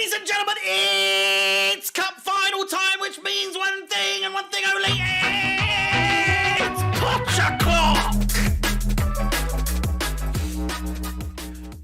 Ladies and gentlemen, it's cup final time, which means one thing and one thing only. It's Potter Clock!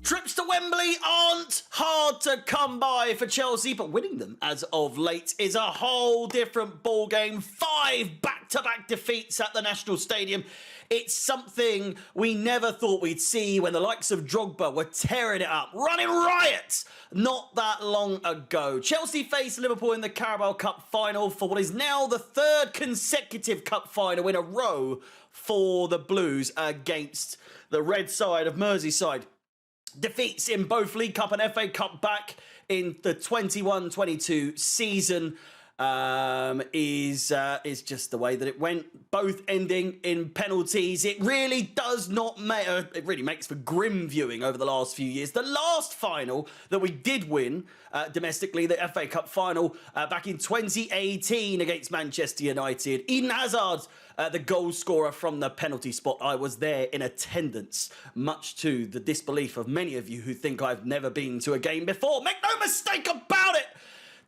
Trips to Wembley aren't hard to come by for Chelsea, but winning them as of late is a whole different ballgame. 5 back-to-back defeats at the National Stadium. It's something we never thought we'd see when the likes of Drogba were tearing it up, running riot not that long ago. Chelsea faced Liverpool in the Carabao Cup final for what is now the 3rd consecutive cup final in a row for the Blues against the red side of Merseyside. Defeats in both League Cup and FA Cup back in the 21-22 season is just the way that it went, both ending in penalties. It really does not matter. It really makes for grim viewing over the last few years. The last final that we did win domestically, the FA Cup final back in 2018 against Manchester United. Eden Hazard, the goal scorer from the penalty spot. I was there in attendance, much to the disbelief of many of you who think I've never been to a game before. Make no mistake about it!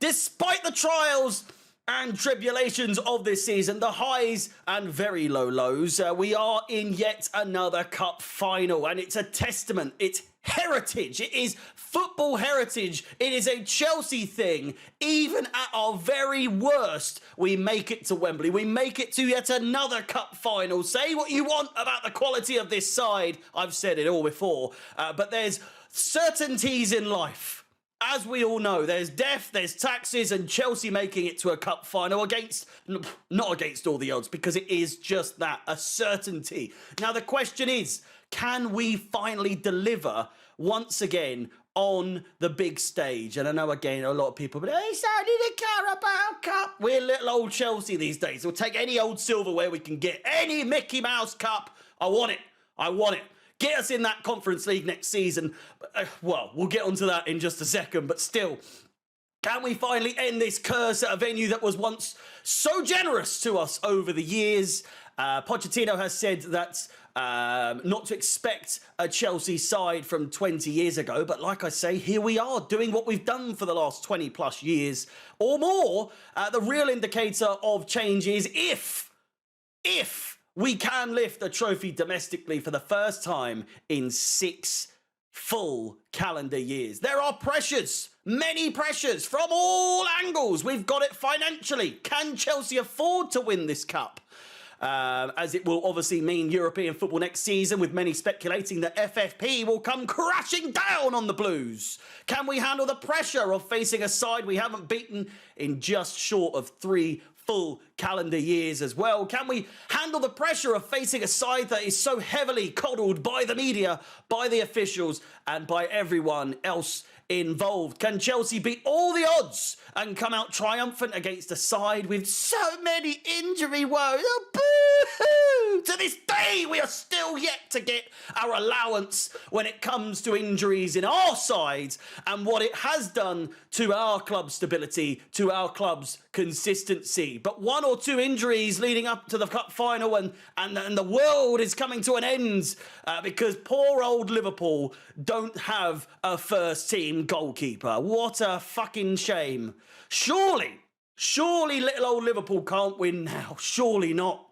Despite the trials and tribulations of this season, the highs and very low lows, we are in yet another cup final, and it's a testament. It's heritage. It is football heritage. It is a Chelsea thing. Even at our very worst, we make it to Wembley. We make it to yet another cup final. Say what you want about the quality of this side. I've said it all before, but there's certainties in life. As we all know, there's death, there's taxes, and Chelsea making it to a cup final not against all the odds, because it is just that, a certainty. Now, the question is, can we finally deliver once again on the big stage? And I know, again, a lot of people, but it's only the Carabao Cup. We're little old Chelsea these days. We'll take any old silverware we can get, any Mickey Mouse Cup. I want it. I want it. Get us in that Conference League next season. Well, we'll get onto that in just a second, but still, can we finally end this curse at a venue that was once so generous to us over the years? Pochettino has said that not to expect a Chelsea side from 20 years ago, but like I say, here we are doing what we've done for the last 20 plus years or more. The real indicator of change is if we can lift a trophy domestically for the first time in 6 full calendar years. There are pressures, many pressures from all angles. We've got it financially. Can Chelsea afford to win this cup? As it will obviously mean European football next season, with many speculating that FFP will come crashing down on the Blues. Can we handle the pressure of facing a side we haven't beaten in just short of 3 full calendar years as well? Can we handle the pressure of facing a side that is so heavily coddled by the media, by the officials, and by everyone else involved? Can Chelsea beat all the odds and come out triumphant against a side with so many injury woes? Oh, boo-hoo! To this day, we are still yet to get our allowance when it comes to injuries in our sides and what it has done to our club's stability, to our club's consistency. But 1 or 2 injuries leading up to the cup final and the world is coming to an end because poor old Liverpool don't have a first team goalkeeper. What a fucking shame. Surely little old Liverpool can't win now. Surely not.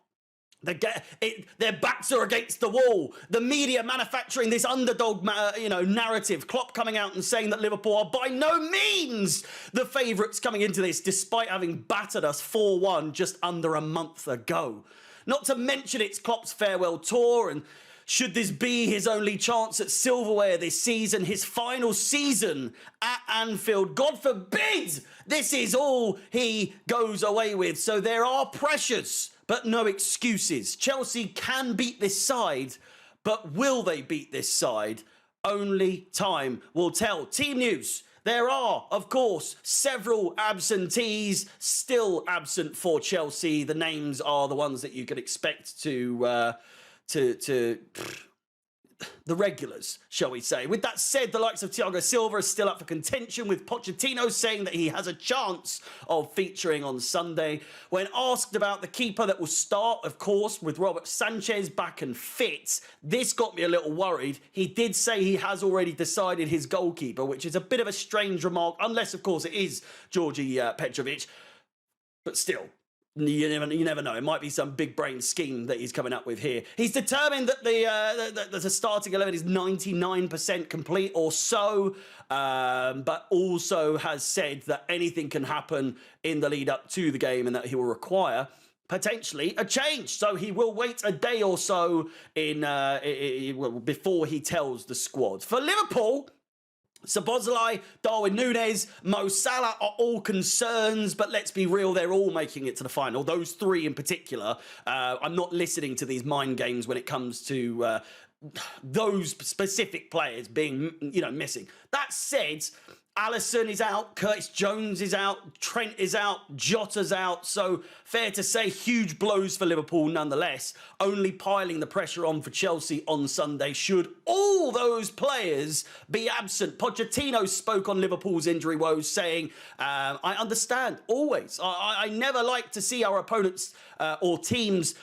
Their backs are against the wall. The media manufacturing this underdog, narrative. Klopp coming out and saying that Liverpool are by no means the favourites coming into this, despite having battered us 4-1 just under a month ago. Not to mention it's Klopp's farewell tour, and should this be his only chance at silverware this season, his final season at Anfield, God forbid this is all he goes away with. So there are pressures, but no excuses. Chelsea can beat this side, but will they beat this side? Only time will tell. Team news. There are, of course, several absentees still absent for Chelsea. The names are the ones that you could expect to the regulars, shall we say. With that said, the likes of Thiago Silva are still up for contention, with Pochettino saying that he has a chance of featuring on Sunday. When asked about the keeper that will start, of course, with Robert Sanchez back and fit, this got me a little worried. He did say he has already decided his goalkeeper, which is a bit of a strange remark, unless, of course, it is Georgi Petrovic. But still, you never know. It might be some big brain scheme that he's coming up with here. He's determined that the starting 11 is 99% complete or so, but also has said that anything can happen in the lead up to the game and that he will require potentially a change. So he will wait a day or so before he tells the squad. For Liverpool, Szoboszlai, Darwin Núñez, Mo Salah are all concerns, but let's be real, they're all making it to the final. Those three in particular. I'm not listening to these mind games when it comes to those specific players being, missing. That said, Alisson is out, Curtis Jones is out, Trent is out, Jota's out. So fair to say, huge blows for Liverpool nonetheless. Only piling the pressure on for Chelsea on Sunday should all those players be absent. Pochettino spoke on Liverpool's injury woes, saying, I understand, always. I never like to see our opponents or teams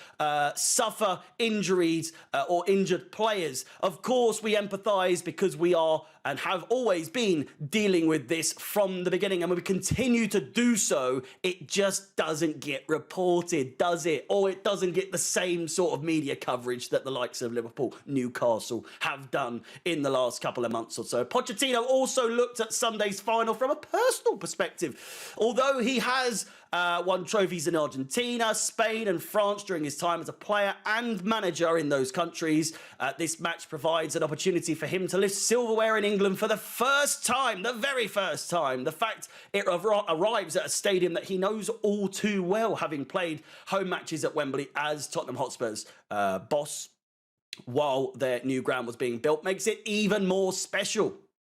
suffer injuries or injured players. Of course, we empathise because we are and have always been dealing with this from the beginning, and when we continue to do so, it just doesn't get reported, does it? Or it doesn't get the same sort of media coverage that the likes of Liverpool, Newcastle have done in the last couple of months or so. Pochettino also looked at Sunday's final from a personal perspective. Although he has won trophies in Argentina, Spain and France during his time as a player and manager in those countries, this match provides an opportunity for him to lift silverware in England for the first time, the very first time. The fact it arrives at a stadium that he knows all too well, having played home matches at Wembley as Tottenham Hotspur's boss while their new ground was being built, makes it even more special.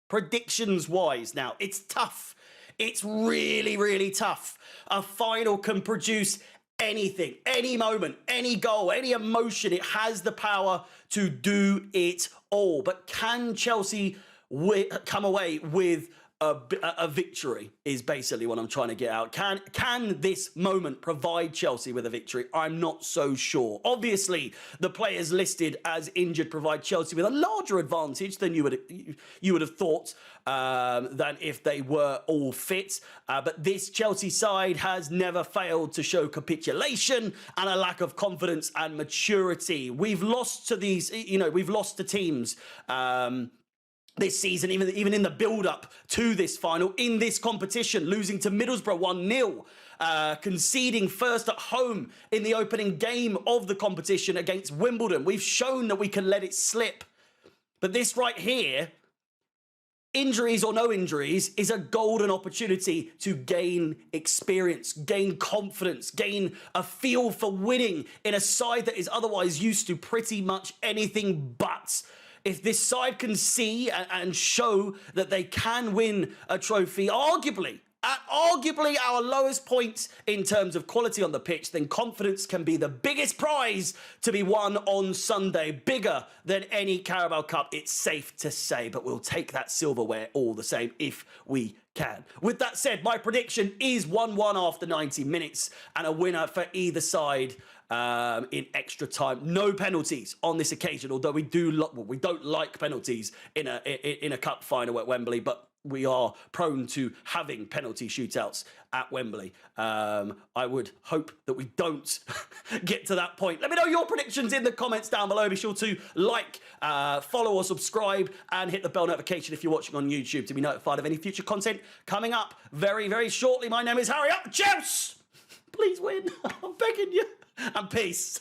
Predictions-wise now, it's tough. It's really, really tough. A final can produce anything, any moment, any goal, any emotion. It has the power to do it all. But can Chelsea come away with a victory is basically what I'm trying to get out. Can this moment provide Chelsea with a victory? I'm not so sure. Obviously, the players listed as injured provide Chelsea with a larger advantage than you would have thought than if they were all fit. But this Chelsea side has never failed to show capitulation and a lack of confidence and maturity. We've lost to these, we've lost to teams this season, even in the build-up to this final, in this competition, losing to Middlesbrough 1-0, conceding first at home in the opening game of the competition against Wimbledon. We've shown that we can let it slip. But this right here, injuries or no injuries, is a golden opportunity to gain experience, gain confidence, gain a feel for winning in a side that is otherwise used to pretty much anything but. If this side can see and show that they can win a trophy, arguably at our lowest point in terms of quality on the pitch, then confidence can be the biggest prize to be won on Sunday. Bigger than any Carabao Cup, it's safe to say, but we'll take that silverware all the same if we can. With that said, my prediction is 1-1 after 90 minutes and a winner for either side in extra time. No penalties on this occasion, although we don't like penalties in a cup final at Wembley, but we are prone to having penalty shootouts at Wembley. I would hope that we don't get to that point. Let me know your predictions in the comments down below. Be sure to like, follow or subscribe and hit the bell notification if you're watching on YouTube to be notified of any future content coming up very, very shortly. My name is Harry. Up, Chelsea! Please win. I'm begging you. And peace.